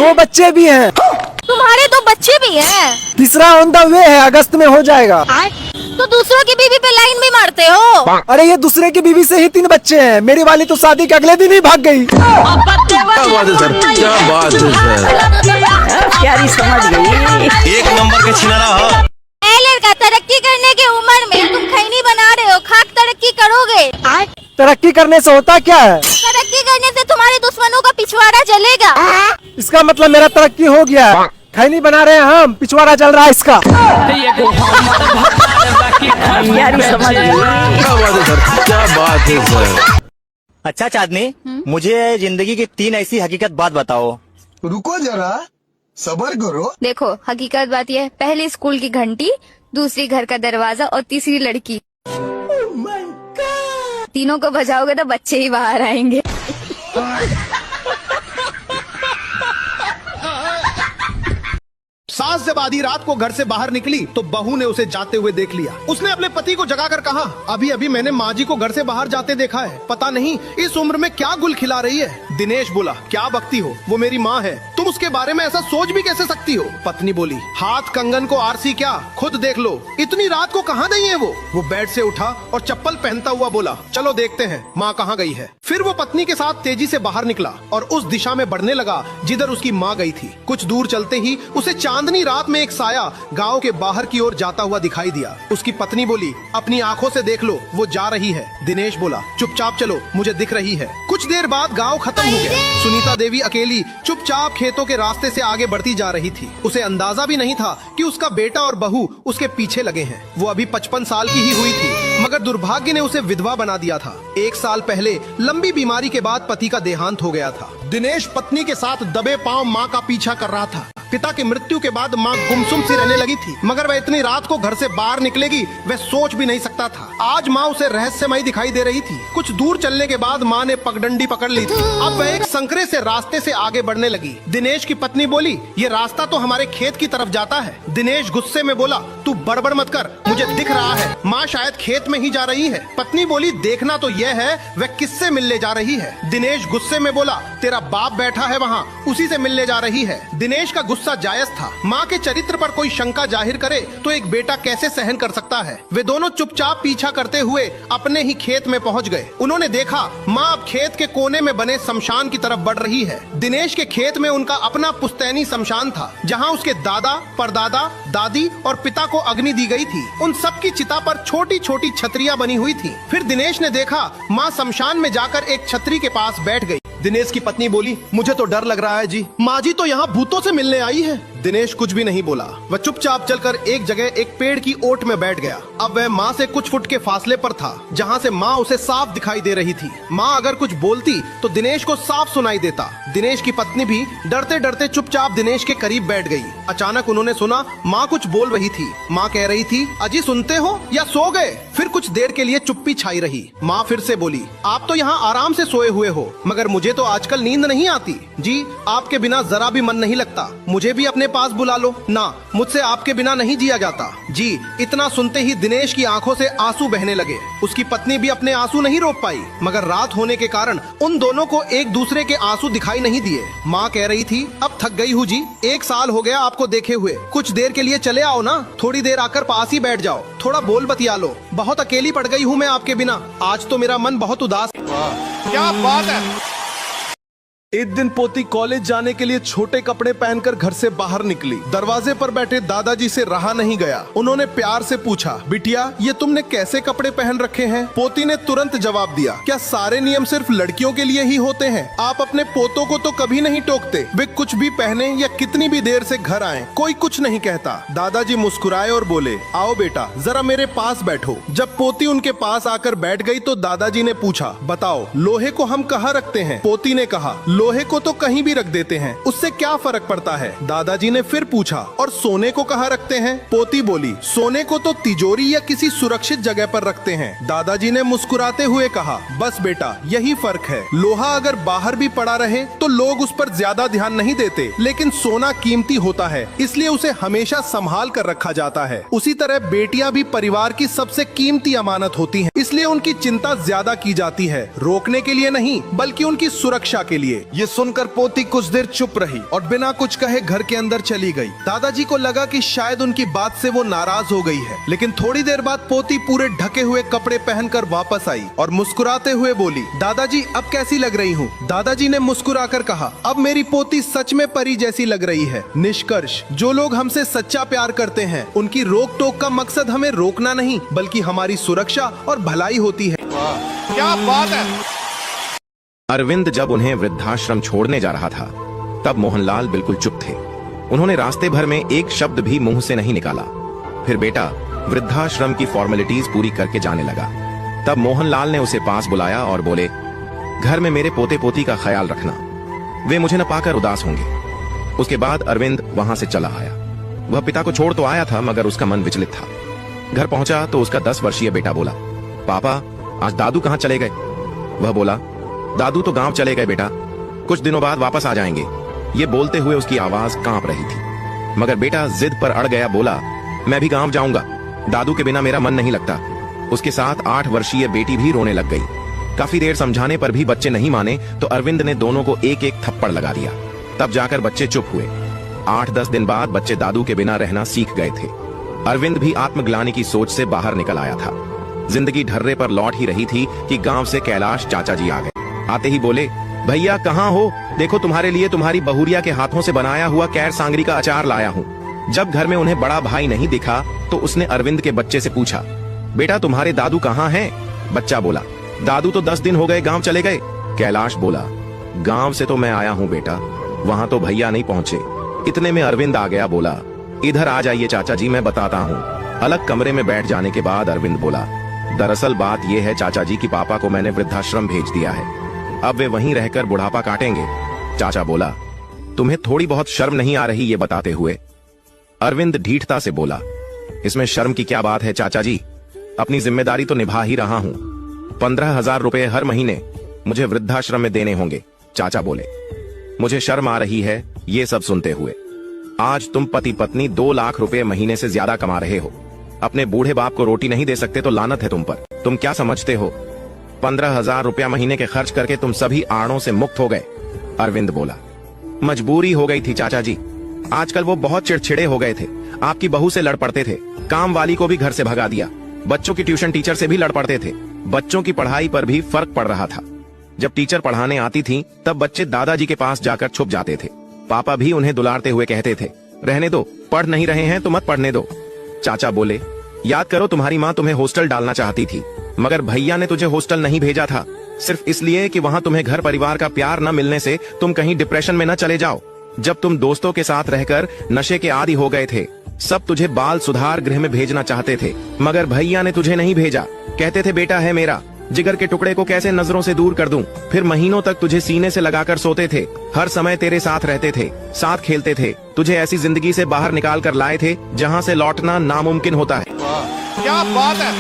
2 बच्चे भी हैं। तुम्हारे 2 बच्चे भी हैं? तीसरा ऑन द वे है, अगस्त में हो जाएगा। तो दूसरों की बीवी पे लाइन भी मारते हो? अरे ये दूसरे की बीवी से ही 3 बच्चे हैं, मेरी वाली तो शादी के अगले दिन ही भाग गई। क्या बात है सर, क्या बात है सर, प्यारी समझ गई। एक नंबर का छिनारा। हाँ लड़का, तरक्की करने की उम्र में तुम खैनी बना रहे हो, खाक तरक्की करोगे? तरक्की करने से होता क्या है? तरक्की करने से तुम्हारे दुश्मनों का पिछवाड़ा जलेगा। इसका मतलब मेरा तरक्की हो गया है। खैनी बना रहे हैं हम, पिछवाड़ा जल रहा है इसका। प्यारी समझ गई। क्या बात है सर, क्या बात है सर। अच्छा चांदनी, मुझे जिंदगी की 3 ऐसी हकीकत बात बताओ। रुको जरा, सबर करो। देखो, हकीकत बात यह है, पहली स्कूल की घंटी, दूसरी घर का दरवाजा और तीसरी लड़की। तीनों को बजाओगे तो बच्चे ही बाहर आएंगे। सास जब आधी रात को घर से बाहर निकली तो बहू ने उसे जाते हुए देख लिया। उसने अपने पति को जगाकर कहा, अभी अभी मैंने माँ जी को घर से बाहर जाते देखा है, पता नहीं इस उम्र में क्या गुल खिला रही है। दिनेश बोला, क्या बकती हो, वो मेरी माँ है, तुम उसके बारे में ऐसा सोच भी कैसे सकती हो। पत्नी बोली, हाथ कंगन को आरसी क्या, खुद देख लो, इतनी रात को कहाँ गई है वो बेड से उठा और चप्पल पहनता हुआ बोला, चलो देखते हैं माँ कहाँ गई है। फिर वो पत्नी के साथ तेजी से बाहर निकला और उस दिशा में बढ़ने लगा जिधर उसकी माँ गई थी। कुछ दूर चलते ही उसे चांदनी रात में एक साया गांव के बाहर की ओर जाता हुआ दिखाई दिया। उसकी पत्नी बोली, अपनी आंखों से देख लो, वो जा रही है। दिनेश बोला, चुपचाप चलो, मुझे दिख रही है। कुछ देर बाद गांव खत्म हो गया। सुनीता देवी अकेली चुपचाप खेतों के रास्ते से आगे बढ़ती जा रही थी। उसे अंदाजा भी नहीं था कि उसका बेटा और बहू उसके पीछे लगे हैं। वो अभी 55 साल की ही हुई थी, मगर दुर्भाग्य ने उसे विधवा बना दिया था। 1 साल पहले लंबी बीमारी के बाद पति का देहांत हो गया था। दिनेश पत्नी के साथ दबे पांव माँ का पीछा कर रहा था। पिता की मृत्यु के बाद माँ गुमसुम सी रहने लगी थी, मगर वह इतनी रात को घर से बाहर निकलेगी वह सोच भी नहीं सकता था। आज माँ उसे रहस्यमयी दिखाई दे रही थी। कुछ दूर चलने के बाद माँ ने पगडंडी पकड़ ली थी। अब वह एक संकरे से रास्ते से आगे बढ़ने लगी। दिनेश की पत्नी बोली, ये रास्ता तो हमारे खेत की तरफ जाता है। दिनेश गुस्से में बोला, तू बड़बड़ मत कर, मुझे दिख रहा है, माँ शायद खेत में ही जा रही है। पत्नी बोली, देखना तो यह है वह किससे मिलने जा रही है। दिनेश गुस्से में बोला, तेरा बाप बैठा है वहाँ, उसी से मिलने जा रही है। दिनेश का गुस्सा जायज था। माँ के चरित्र पर कोई शंका जाहिर करे तो एक बेटा कैसे सहन कर सकता है। वे दोनों चुपचाप पीछा करते हुए अपने ही खेत में पहुँच गए। उन्होंने देखा माँ अब खेत के कोने में बने शमशान की तरफ बढ़ रही है। दिनेश के खेत में उनका अपना पुश्तैनी शमशान था, जहाँ उसके दादा, परदादा, दादी और पिता को अग्नि दी गई थी। उन सब की चिता पर छोटी छोटी छतरियाँ बनी हुई थी। फिर दिनेश ने देखा माँ शमशान में जाकर एक छतरी के पास बैठ गई। दिनेश की पत्नी बोली, मुझे तो डर लग रहा है जी, माँ जी तो यहाँ भूतों से मिलने आई है। दिनेश कुछ भी नहीं बोला। वह चुपचाप चलकर एक जगह एक पेड़ की ओट में बैठ गया। अब वह माँ से कुछ फुट के फासले पर था, जहाँ से माँ उसे साफ दिखाई दे रही थी। माँ अगर कुछ बोलती तो दिनेश को साफ सुनाई देता। दिनेश की पत्नी भी डरते डरते चुपचाप दिनेश के करीब बैठ गई। अचानक उन्होंने सुना माँ कुछ बोल रही थी। माँ कह रही थी, अजी सुनते हो या सो गए? फिर कुछ देर के लिए चुप्पी छाई रही। माँ फिर से बोली, आप तो यहाँ आराम से सोए हुए हो, मगर मुझे तो आजकल नींद नहीं आती जी, आपके बिना जरा भी मन नहीं लगता, मुझे भी अपने पास बुला लो ना, मुझसे आपके बिना नहीं जिया जाता जी। इतना सुनते ही दिनेश की आंखों से आंसू बहने लगे। उसकी पत्नी भी अपने आंसू नहीं रोक पाई, मगर रात होने के कारण उन दोनों को एक दूसरे के आंसू दिखाई नहीं दिए। माँ कह रही थी, अब थक गई हूँ जी, 1 साल हो गया आपको देखे हुए, कुछ देर के लिए चले आओ ना, थोड़ी देर आकर पास ही बैठ जाओ, थोड़ा बोल बतिया लो, बहुत अकेली पड़ गई हूँ मैं आपके बिना, आज तो मेरा मन बहुत उदास। क्या बात है। एक दिन पोती कॉलेज जाने के लिए छोटे कपड़े पहनकर घर से बाहर निकली। दरवाजे पर बैठे दादाजी से रहा नहीं गया। उन्होंने प्यार से पूछा, बिटिया ये तुमने कैसे कपड़े पहन रखे हैं? पोती ने तुरंत जवाब दिया, क्या सारे नियम सिर्फ लड़कियों के लिए ही होते हैं? आप अपने पोतों को तो कभी नहीं टोकते, वे कुछ भी पहने या कितनी भी देर से घर आए, कोई कुछ नहीं कहता। दादाजी मुस्कुराए और बोले, आओ बेटा जरा मेरे पास बैठो। जब पोती उनके पास आकर बैठ गई तो दादाजी ने पूछा, बताओ लोहे को हम कहाँ रखते हैं? पोती ने कहा, लोहे को तो कहीं भी रख देते हैं, उससे क्या फर्क पड़ता है? दादाजी ने फिर पूछा, और सोने को कहाँ रखते हैं? पोती बोली, सोने को तो तिजोरी या किसी सुरक्षित जगह पर रखते हैं। दादाजी ने मुस्कुराते हुए कहा, बस बेटा यही फर्क है, लोहा अगर बाहर भी पड़ा रहे तो लोग उस पर ज्यादा ध्यान नहीं देते, लेकिन सोना कीमती होता है, इसलिए उसे हमेशा संभाल कर रखा जाता है। उसी तरह बेटियां भी परिवार की सबसे कीमती अमानत होती हैं, इसलिए उनकी चिंता ज्यादा की जाती है, रोकने के लिए नहीं बल्कि उनकी सुरक्षा के लिए। ये सुनकर पोती कुछ देर चुप रही और बिना कुछ कहे घर के अंदर चली गई। दादाजी को लगा कि शायद उनकी बात से वो नाराज हो गई है, लेकिन थोड़ी देर बाद पोती पूरे ढके हुए कपड़े पहनकर वापस आई और मुस्कुराते हुए बोली, दादाजी अब कैसी लग रही हूँ? दादाजी ने मुस्कुराकर कहा, अब मेरी पोती सच में परी जैसी लग रही है। निष्कर्ष, जो लोग हमसे सच्चा प्यार करते हैं उनकी रोक टोक का मकसद हमें रोकना नहीं बल्कि हमारी सुरक्षा और भलाई होती है। क्या बात है। अरविंद जब उन्हें वृद्धाश्रम छोड़ने जा रहा था तब मोहनलाल बिल्कुल चुप थे। उन्होंने रास्ते भर में एक शब्द भी मुंह से नहीं निकाला। फिर बेटा वृद्धाश्रम की फॉर्मेलिटीज पूरी करके जाने लगा। तब मोहनलाल ने उसे पास बुलाया और बोले, घर में मेरे पोते पोती का ख्याल रखना, वे मुझे न पाकर उदास होंगे। उसके बाद अरविंद वहां से चला आया। वह पिता को छोड़ तो आया था मगर उसका मन विचलित था। घर पहुंचा तो उसका 10 वर्षीय बेटा बोला, पापा आज दादू कहाँ चले गए? वह बोला, दादू तो गांव चले गए बेटा, कुछ दिनों बाद वापस आ जाएंगे। ये बोलते हुए उसकी आवाज कांप रही थी। मगर बेटा जिद पर अड़ गया, बोला, मैं भी गांव जाऊंगा, दादू के बिना मेरा मन नहीं लगता। उसके साथ 8 वर्षीय बेटी भी रोने लग गई। काफी देर समझाने पर भी बच्चे नहीं माने तो अरविंद ने दोनों को एक एक थप्पड़ लगा दिया। तब जाकर बच्चे चुप हुए। 8-10 दिन बाद बच्चे दादू के बिना रहना सीख गए थे। अरविंद भी आत्मग्लानि की सोच से बाहर निकल आया था। जिंदगी ढर्रे पर लौट ही रही थी कि गांव से कैलाश चाचा जी आ गए। आते ही बोले, भैया कहाँ हो? देखो तुम्हारे लिए तुम्हारी बहुरिया के हाथों से बनाया हुआ कैर सांगरी का अचार लाया हूँ। जब घर में उन्हें बड़ा भाई नहीं दिखा तो उसने अरविंद के बच्चे से पूछा, बेटा तुम्हारे दादू कहाँ हैं? बच्चा बोला, दादू तो 10 दिन हो गए गांव चले गए। कैलाश बोला, गांव से तो मैं आया हूँ बेटा, वहां तो भैया नहीं पहुंचे। इतने में अरविंद आ गया, बोला, इधर आ जाइए चाचा जी, मैं बताता हूँ। अलग कमरे में बैठ जाने के बाद अरविंद बोला, दरअसल बात यह है चाचा जी की पापा को मैंने वृद्धाश्रम भेज दिया है, अब वे वहीं रहकर बुढ़ापा काटेंगे। चाचा बोला, तुम्हें थोड़ी बहुत शर्म नहीं आ रही ये बताते हुए? अरविंद ढीठता से बोला, इसमें शर्म की क्या बात है चाचा जी, अपनी जिम्मेदारी तो निभा ही रहा हूँ। 15,000 रुपए हर महीने मुझे वृद्धाश्रम में देने होंगे। चाचा बोले, मुझे शर्म आ रही है ये सब सुनते हुए। आज तुम पति पत्नी 2 लाख रुपए महीने से ज्यादा कमा रहे हो, अपने बूढ़े बाप को रोटी नहीं दे सकते तो लानत है तुम पर। तुम क्या समझते हो? 15,000 रुपया महीने के खर्च करके तुम सभी आड़ों से मुक्त हो गए। अरविंद बोला, मजबूरी हो गई थी चाचा जी, आजकल वो बहुत चिड़चिड़े हो गए थे, आपकी बहू से लड़ पड़ते थे, काम वाली को भी घर से भगा दिया, बच्चों की ट्यूशन टीचर से भी लड़ पड़ते थे, बच्चों की पढ़ाई पर भी फर्क पड़ रहा था। जब टीचर पढ़ाने आती थी तब बच्चे दादाजी के पास जाकर छुप जाते थे। पापा भी उन्हें दुलारते हुए कहते थे, रहने दो, पढ़ नहीं रहे हैं तो मत पढ़ने दो। चाचा बोले, याद करो तुम्हारी माँ तुम्हें हॉस्टल डालना चाहती थी मगर भैया ने तुझे हॉस्टल नहीं भेजा था, सिर्फ इसलिए कि वहाँ तुम्हें घर परिवार का प्यार न मिलने से तुम कहीं डिप्रेशन में न चले जाओ। जब तुम दोस्तों के साथ रहकर नशे के आदी हो गए थे सब तुझे बाल सुधार गृह में भेजना चाहते थे मगर भैया ने तुझे नहीं भेजा। कहते थे बेटा है मेरा, जिगर के टुकड़े को कैसे नजरों से दूर कर दूं। फिर महीनों तक तुझे सीने से लगाकर सोते थे, हर समय तेरे साथ रहते थे, साथ खेलते थे, तुझे ऐसी जिंदगी से बाहर निकाल कर लाए थे जहां से लौटना नामुमकिन होता है। क्या बात है।